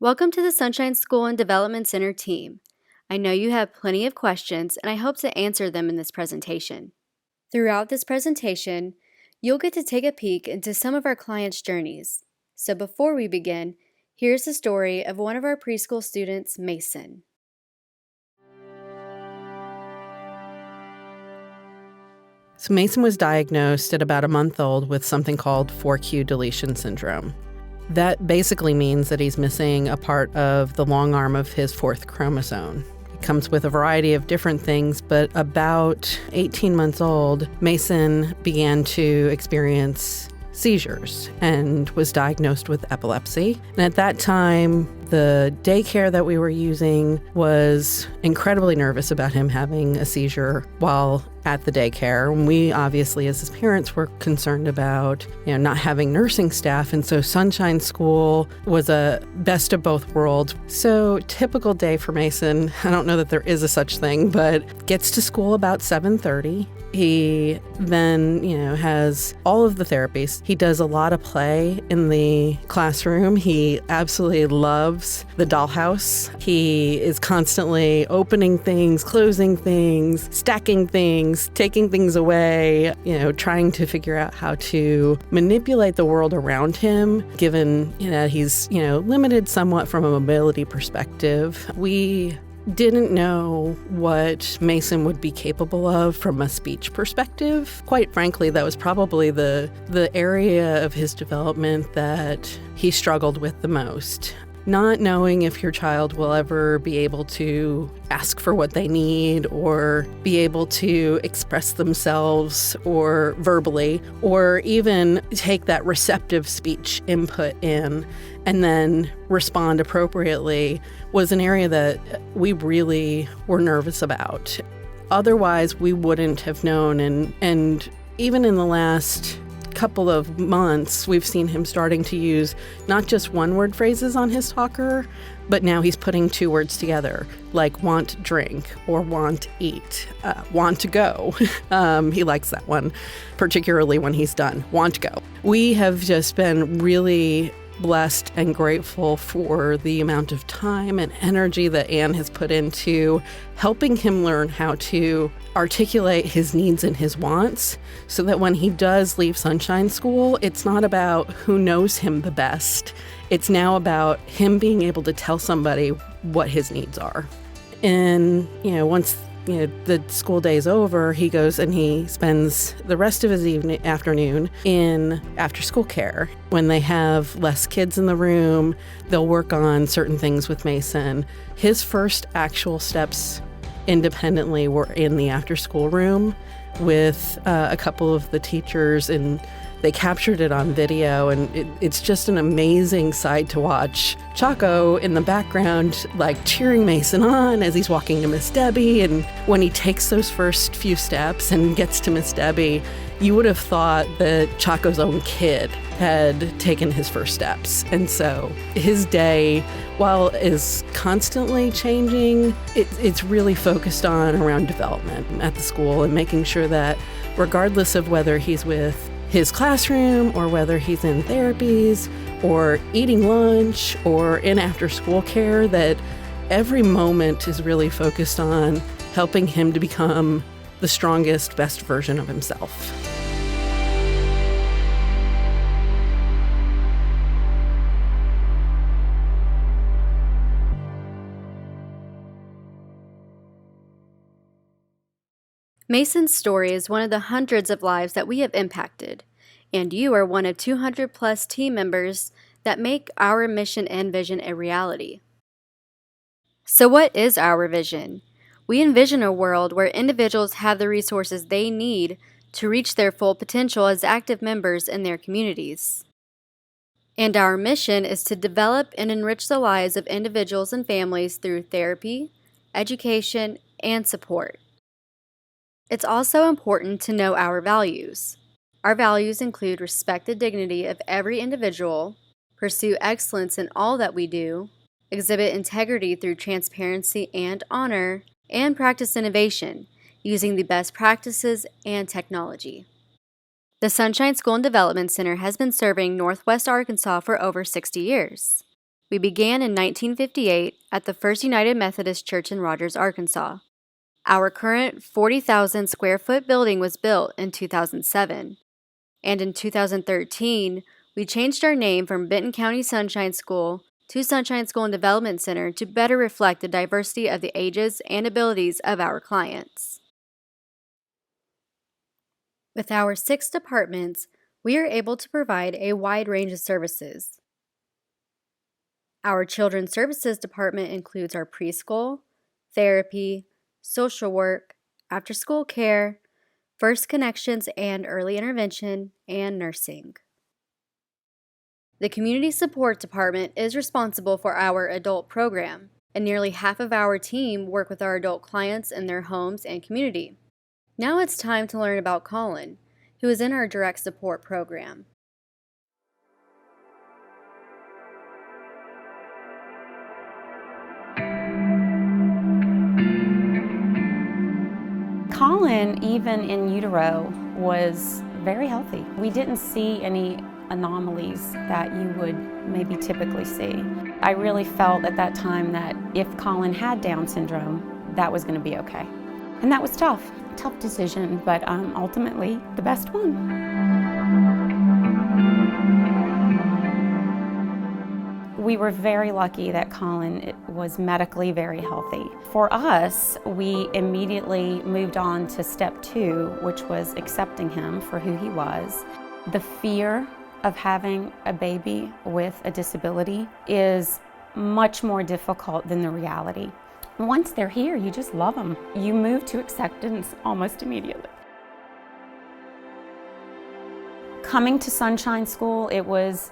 Welcome to the Sunshine School and Development Center team. I know you have plenty of questions, and I hope to answer them in this presentation. Throughout this presentation, you'll get to take a peek into some of our clients' journeys. So before we begin, here's the story of one of our preschool students, Mason. So Mason was diagnosed at about a month old with something called 4q deletion syndrome. That basically means that he's missing a part of the long arm of his 4th chromosome. It comes with a variety of different things, but about 18 months old, Mason began to experience seizures and was diagnosed with epilepsy. And at that time, the daycare that we were using was incredibly nervous about him having a seizure while at the daycare. And we obviously, as his parents, were concerned about, not having nursing staff. And so Sunshine School was a best of both worlds. So typical day for Mason, I don't know that there is a such thing, but gets to school about 7:30. He then, has all of the therapies. He does a lot of play in the classroom. He absolutely loves the dollhouse. He is constantly opening things, closing things, stacking things, taking things away, trying to figure out how to manipulate the world around him, given that he's, limited somewhat from a mobility perspective. We didn't know what Mason would be capable of from a speech perspective. Quite frankly, that was probably the area of his development that he struggled with the most. Not knowing if your child will ever be able to ask for what they need or be able to express themselves or verbally, or even take that receptive speech input in and then respond appropriately was an area that we really were nervous about. Otherwise, we wouldn't have known. And even in the last couple of months, we've seen him starting to use not just one-word phrases on his talker, but now he's putting 2 words together, like want drink or want eat, want to go. He likes that one, particularly when he's done, want to go. We have just been really blessed and grateful for the amount of time and energy that Anne has put into helping him learn how to articulate his needs and his wants so that when he does leave Sunshine School, it's not about who knows him the best. It's now about him being able to tell somebody what his needs are. And, once the school day is over, he goes and he spends the rest of his afternoon in after-school care. When they have less kids in the room, they'll work on certain things with Mason. His first actual steps independently were in the after-school room with a couple of the teachers, and they captured it on video, and it's just an amazing sight to watch. Chaco in the background, cheering Mason on as he's walking to Miss Debbie, and when he takes those first few steps and gets to Miss Debbie, you would have thought that Chaco's own kid had taken his first steps. And so his day, while is constantly changing, it's really focused on around development at the school and making sure that regardless of whether he's with his classroom or whether he's in therapies or eating lunch or in after-school care, that every moment is really focused on helping him to become the strongest, best version of himself. Mason's story is one of the hundreds of lives that we have impacted, and you are one of 200 plus team members that make our mission and vision a reality. So what is our vision? We envision a world where individuals have the resources they need to reach their full potential as active members in their communities. And our mission is to develop and enrich the lives of individuals and families through therapy, education, and support. It's also important to know our values. Our values include respect the dignity of every individual, pursue excellence in all that we do, exhibit integrity through transparency and honor, and practice innovation, using the best practices and technology. The Sunshine School and Development Center has been serving Northwest Arkansas for over 60 years. We began in 1958 at the First United Methodist Church in Rogers, Arkansas. Our current 40,000 square foot building was built in 2007, and in 2013, we changed our name from Benton County Sunshine School to Sunshine School and Development Center to better reflect the diversity of the ages and abilities of our clients. With our 6 departments, we are able to provide a wide range of services. Our Children's Services Department includes our preschool, therapy, social work, after-school care, first connections and early intervention, and nursing. The Community Support Department is responsible for our adult program, and nearly half of our team work with our adult clients in their homes and community. Now it's time to learn about Colin, who is in our direct support program. Colin, even in utero, was very healthy. We didn't see any anomalies that you would maybe typically see. I really felt at that time that if Colin had Down syndrome, that was going to be okay. And that was tough. Tough decision, but ultimately the best one. We were very lucky that Colin was medically very healthy. For us, we immediately moved on to step 2, which was accepting him for who he was. The fear of having a baby with a disability is much more difficult than the reality. Once they're here, you just love them. You move to acceptance almost immediately. Coming to Sunshine School, it was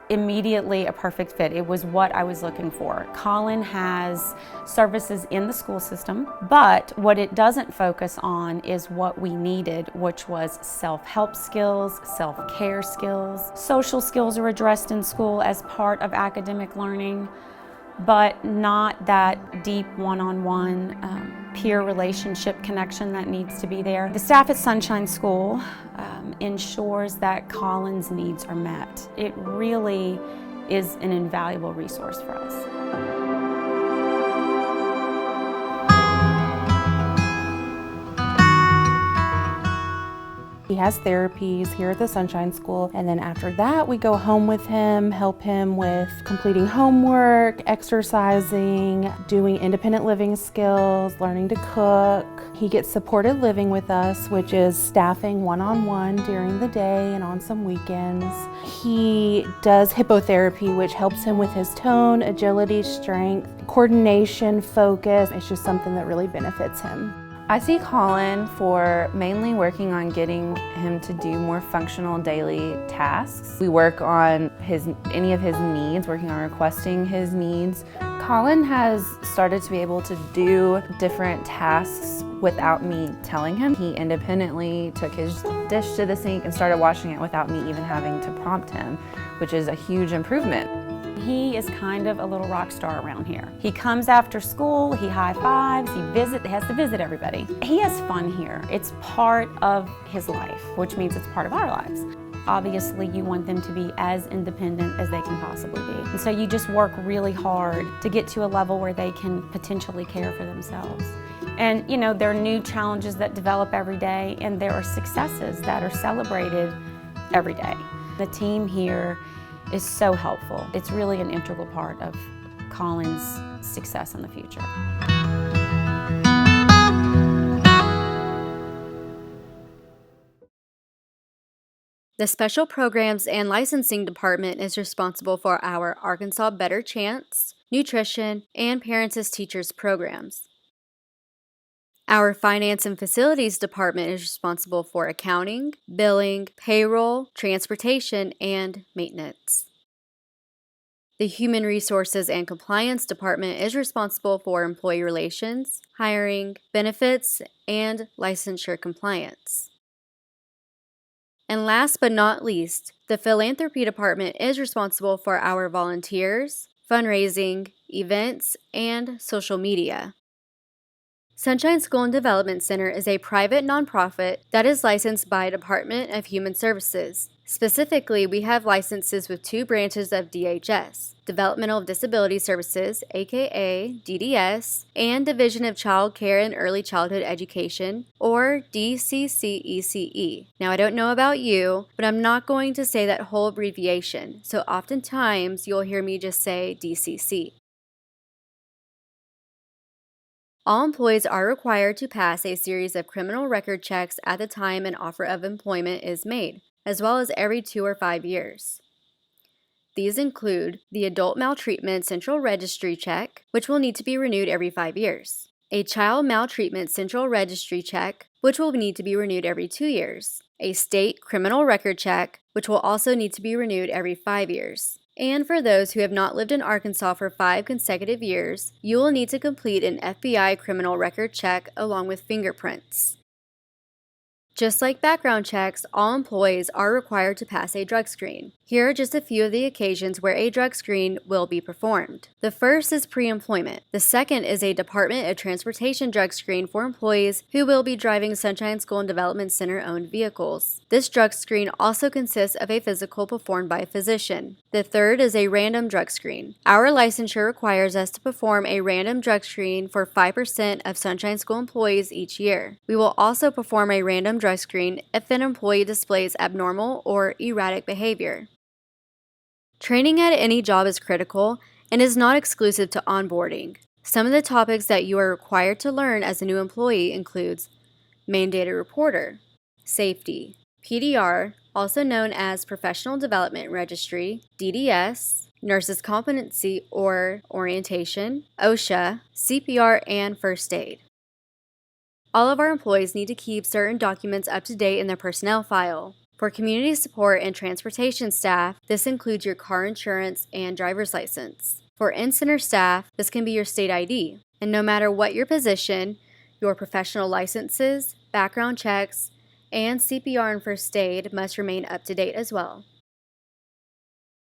immediately a perfect fit. It was what I was looking for. Colin has services in the school system, but what it doesn't focus on is what we needed, which was self-help skills, self-care skills. Social skills are addressed in school as part of academic learning, but not that deep one-on-one peer relationship connection that needs to be there. The staff at Sunshine School ensures that Colin's needs are met. It really is an invaluable resource for us. He has therapies here at the Sunshine School, and then after that we go home with him, help him with completing homework, exercising, doing independent living skills, learning to cook. He gets supported living with us, which is staffing one-on-one during the day and on some weekends. He does hippotherapy, which helps him with his tone, agility, strength, coordination, focus. It's just something that really benefits him. I see Colin for mainly working on getting him to do more functional daily tasks. We work on any of his needs, working on requesting his needs. Colin has started to be able to do different tasks without me telling him. He independently took his dish to the sink and started washing it without me even having to prompt him, which is a huge improvement. He is kind of a little rock star around here. He comes after school, he high fives, he has to visit everybody. He has fun here. It's part of his life, which means it's part of our lives. Obviously, you want them to be as independent as they can possibly be. And so you just work really hard to get to a level where they can potentially care for themselves. And you know, there are new challenges that develop every day, and there are successes that are celebrated every day. The team here is so helpful. It's really an integral part of Colin's success in the future. The Special Programs and Licensing Department is responsible for our Arkansas Better Chance, Nutrition, and Parents as Teachers programs. Our Finance and Facilities Department is responsible for accounting, billing, payroll, transportation, and maintenance. The Human Resources and Compliance Department is responsible for employee relations, hiring, benefits, and licensure compliance. And last but not least, the Philanthropy Department is responsible for our volunteers, fundraising, events, and social media. Sunshine School and Development Center is a private nonprofit that is licensed by Department of Human Services, Specifically, we have licenses with 2 branches of DHS, Developmental Disability Services, aka DDS, and Division of Child Care and Early Childhood Education, or DCCECE. Now, I don't know about you, but I'm not going to say that whole abbreviation, so oftentimes you'll hear me just say DCC. All employees are required to pass a series of criminal record checks at the time an offer of employment is made, as well as every 2 or 5 years. These include the Adult Maltreatment Central Registry Check, which will need to be renewed every 5 years, a Child Maltreatment Central Registry Check, which will need to be renewed every 2 years, a State Criminal Record Check, which will also need to be renewed every 5 years. And for those who have not lived in Arkansas for 5 consecutive years, you will need to complete an FBI criminal record check along with fingerprints. Just like background checks, all employees are required to pass a drug screen. Here are just a few of the occasions where a drug screen will be performed. The first is pre-employment. The second is a Department of Transportation drug screen for employees who will be driving Sunshine School and Development Center-owned vehicles. This drug screen also consists of a physical performed by a physician. The third is a random drug screen. Our licensure requires us to perform a random drug screen for 5% of Sunshine School employees each year. We will also perform a random drug screen if an employee displays abnormal or erratic behavior. Training at any job is critical and is not exclusive to onboarding. Some of the topics that you are required to learn as a new employee includes mandated reporter, safety, PDR, also known as Professional Development Registry, DDS, Nurses Competency or Orientation, OSHA, CPR, and First Aid. All of our employees need to keep certain documents up to date in their personnel file. For community support and transportation staff, this includes your car insurance and driver's license. For in-center staff, this can be your state ID. And no matter what your position, your professional licenses, background checks, and CPR and first aid must remain up to date as well.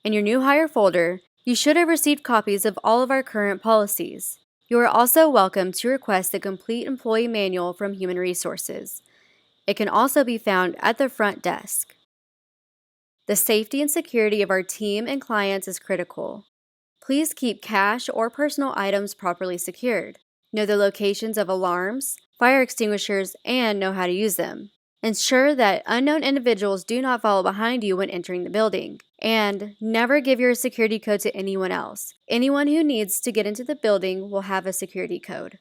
In your new hire folder, you should have received copies of all of our current policies. You are also welcome to request the complete employee manual from Human Resources. It can also be found at the front desk. The safety and security of our team and clients is critical. Please keep cash or personal items properly secured. Know the locations of alarms, fire extinguishers, and know how to use them. Ensure that unknown individuals do not follow behind you when entering the building. And never give your security code to anyone else. Anyone who needs to get into the building will have a security code.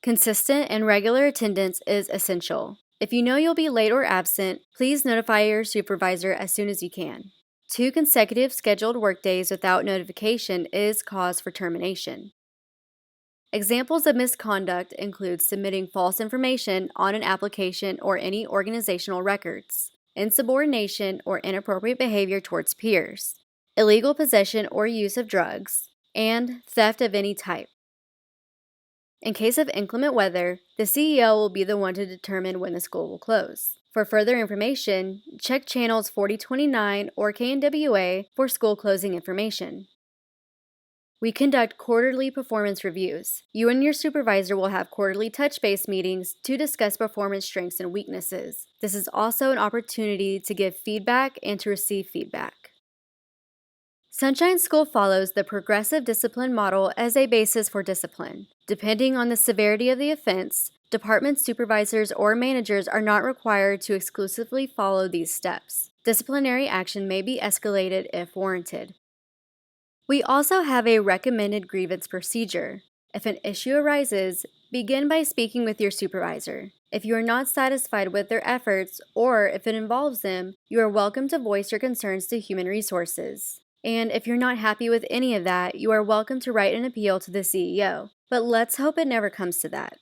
Consistent and regular attendance is essential. If you know you'll be late or absent, please notify your supervisor as soon as you can. 2 consecutive scheduled workdays without notification is cause for termination. Examples of misconduct include submitting false information on an application or any organizational records, insubordination or inappropriate behavior towards peers, illegal possession or use of drugs, and theft of any type. In case of inclement weather, the CEO will be the one to determine when the school will close. For further information, check channels 4029 or KNWA for school closing information. We conduct quarterly performance reviews. You and your supervisor will have quarterly touch-base meetings to discuss performance strengths and weaknesses. This is also an opportunity to give feedback and to receive feedback. Sunshine School follows the progressive discipline model as a basis for discipline. Depending on the severity of the offense, department supervisors or managers are not required to exclusively follow these steps. Disciplinary action may be escalated if warranted. We also have a recommended grievance procedure. If an issue arises, begin by speaking with your supervisor. If you are not satisfied with their efforts or if it involves them, you are welcome to voice your concerns to Human Resources. And if you're not happy with any of that, you are welcome to write an appeal to the CEO. But let's hope it never comes to that.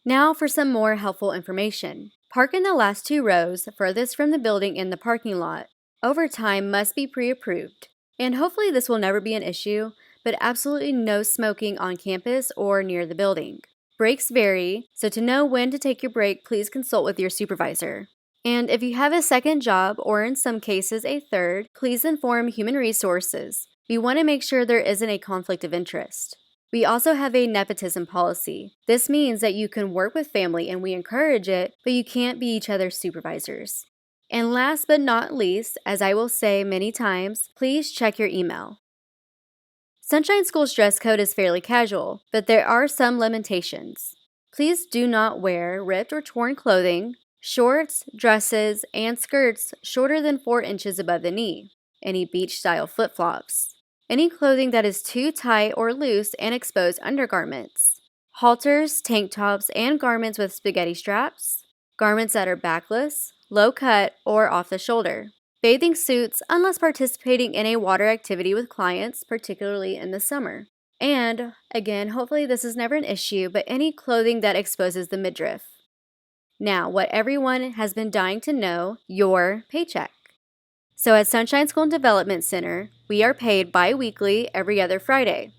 Now for some more helpful information. Park in the last 2 rows, furthest from the building in the parking lot. Overtime must be pre-approved. And hopefully this will never be an issue, but absolutely no smoking on campus or near the building. Breaks vary, so to know when to take your break, please consult with your supervisor. And if you have a second job, or in some cases a third, please inform Human Resources. We want to make sure there isn't a conflict of interest. We also have a nepotism policy. This means that you can work with family and we encourage it, but you can't be each other's supervisors. And last but not least, as I will say many times, please check your email. Sunshine School's dress code is fairly casual, but there are some limitations. Please do not wear ripped or torn clothing, shorts, dresses, and skirts shorter than 4 inches above the knee, any beach-style flip-flops, any clothing that is too tight or loose and exposed undergarments, halters, tank tops, and garments with spaghetti straps, garments that are backless, low-cut, or off the shoulder, bathing suits unless participating in a water activity with clients, particularly in the summer. And, again, hopefully this is never an issue, but any clothing that exposes the midriff. Now, what everyone has been dying to know, your paycheck. So at Sunshine School and Development Center, we are paid bi-weekly every other Friday.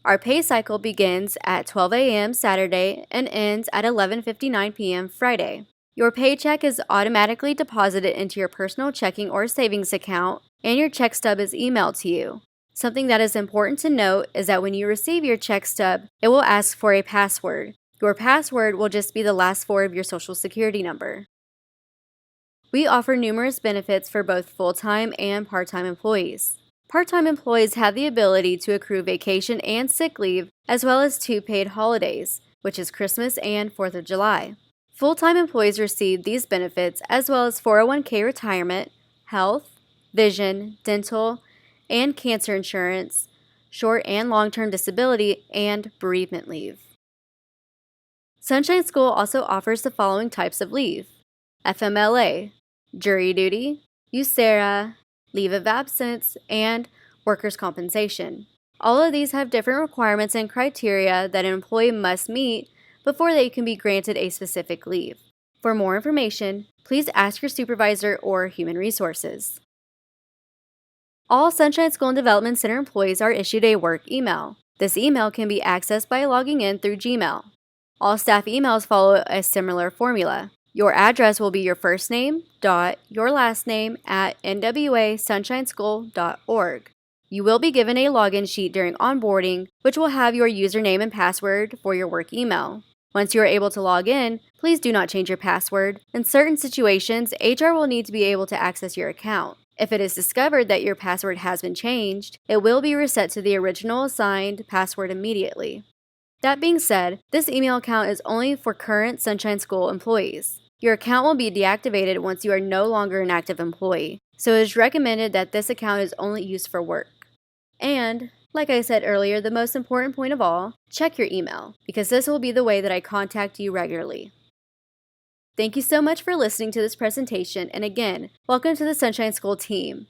Our pay cycle begins at 12 a.m. Saturday and ends at 11:59 p.m. Friday. Your paycheck is automatically deposited into your personal checking or savings account, and your check stub is emailed to you. Something that is important to note is that when you receive your check stub, it will ask for a password. Your password will just be the last 4 of your social security number. We offer numerous benefits for both full-time and part-time employees. Part-time employees have the ability to accrue vacation and sick leave, as well as 2 paid holidays, which is Christmas and 4th of July. Full-time employees receive these benefits as well as 401k retirement, health, vision, dental, and cancer insurance, short and long-term disability, and bereavement leave. Sunshine School also offers the following types of leave: FMLA, jury duty, USERA, leave of absence, and workers' compensation. All of these have different requirements and criteria that an employee must meet before they can be granted a specific leave. For more information, please ask your supervisor or human resources. All Sunshine School and Development Center employees are issued a work email. This email can be accessed by logging in through Gmail. All staff emails follow a similar formula. Your address will be your first name dot your last name at nwaSunshineSchool.org. You will be given a login sheet during onboarding, which will have your username and password for your work email. Once you are able to log in, please do not change your password. In certain situations, HR will need to be able to access your account. If it is discovered that your password has been changed, it will be reset to the original assigned password immediately. That being said, this email account is only for current Sunshine School employees. Your account will be deactivated once you are no longer an active employee, so it is recommended that this account is only used for work. And, like I said earlier, the most important point of all, check your email, because this will be the way that I contact you regularly. Thank you so much for listening to this presentation, and again, welcome to the Sunshine School team.